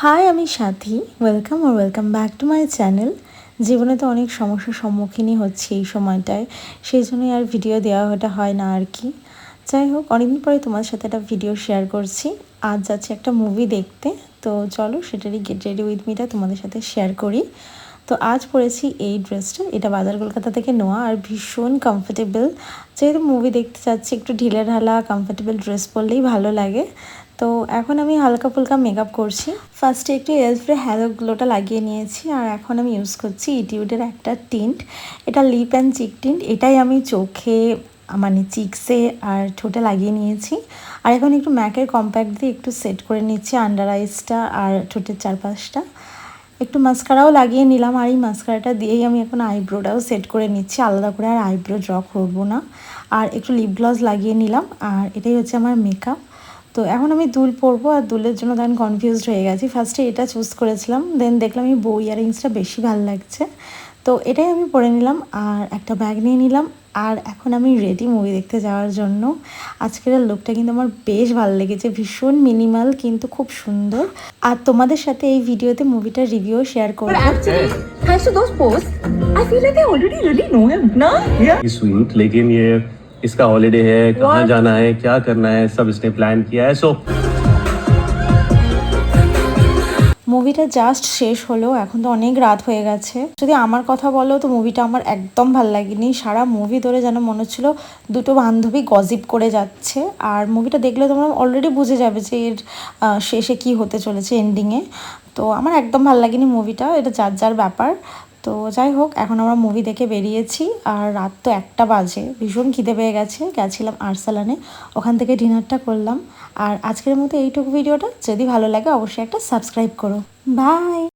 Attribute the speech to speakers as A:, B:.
A: High, আমি সাথী। Welcome back to my channel. জীবনে তো অনেক সমস্যার সম্মুখীনই হচ্ছে এই সময়টায়, সেই জন্যই আর ভিডিও দেওয়া ওটা হয় না আর কি। যাই হোক, অনেকদিন পরে তোমার সাথে একটা ভিডিও শেয়ার করছি। আজ যাচ্ছি একটা মুভি দেখতে, তো চলো সেটারই গেট রেডি উইথ মিটা তোমাদের সাথে শেয়ার করি। তো আজ পরেছি এই ড্রেসটা, এটা বাজার কলকাতা থেকে নেওয়া আর ভীষণ কমফোর্টেবল। যেহেতু মুভি দেখতে চাচ্ছি, একটু ঢিলে ঢালা কমফোর্টেবল ড্রেস পরলেই ভালো লাগে। তো এখন আমি হালকা ফুলকা মেকআপ করছি। ফার্স্টে একটু এলফ্রে হ্যালো গ্লোটা লাগিয়ে নিয়েছি, আর এখন আমি ইউজ করছি ইটিউডের একটা টিন্ট। এটা লিপ অ্যান্ড চিক টিন্ট, এটাই আমি চোখে মানে চিকসে আর ঠোঁটে লাগিয়ে নিয়েছি। আর এখন একটু ম্যাকের কম্প্যাক্ট দিয়ে একটু সেট করে নিচ্ছি আন্ডার আইসটা আর ঠোঁটের চারপাশটা। একটু মাস্কারাও লাগিয়ে নিলাম, আর এই মাস্কারাটা দিয়েই আমি এখন আইব্রোটাও সেট করে নিচ্ছি। আলাদা করে আর আইব্রো ড্র করবো না। আর একটু লিপ গ্লস লাগিয়ে নিলাম, আর এটাই হচ্ছে আমার মেকআপ। তো এখন আমি দুল পরবো, আর দুলের জন্য দেন কনফিউজড হয়ে গেছি। ফার্স্টে এটা চুজ করেছিলাম, দেন দেখলাম এই বউ ইয়ারিংসটা বেশি ভালো লাগছে, তো এটাই আমি পরে নিলাম। আর একটা ব্যাগ নিয়ে নিলাম, আর এখন আমি রেডি মুভি দেখতে যাওয়ার জন্য। আজকের লুকটা কিন্তু আমার বেশ ভালো লেগেছে, ভীষণ মিনিমাল কিন্তু খুব সুন্দর। আর তোমাদের সাথে এই ভিডিওতে মুভিটার রিভিউ শেয়ার করব।
B: Thanks to those posts, I feel like I already really know him, ना?
C: स्वीट, लेकिन ये इसका हॉलीडे है, कहाँ जाना है, क्या करना है, सब इसने प्लान किया है। सो
A: মুভিটা জাস্ট শেষ হলো, এখন তো অনেক রাত হয়ে গেছে। যদি আমার কথা বলো তো মুভিটা আমার একদম ভাল লাগেনি। সারা মুভি ধরে যেন মনে হচ্ছিল দুটো বান্ধবী গজিপ করে যাচ্ছে। আর মুভিটা দেখলে তোমরা অলরেডি বুঝে যাবে যে এর শেষে কি হতে চলেছে, এন্ডিংয়ে। তো আমার একদম ভাল লাগেনি মুভিটা, এটা যার যার ব্যাপার। তো যাই হোক, এখন আমরা মুভি দেখে বেরিয়েছি, আর রাত তো 1টা বাজে। ভীষণ খিদে পেয়ে গেছে, গেছিলাম আরসালানে, ওখান থেকে ডিনারটা করলাম। আর আজকের মতো এইটুকু ভিডিওটা, যদি ভালো লাগে অবশ্যই একটা সাবস্ক্রাইব করো। বাই।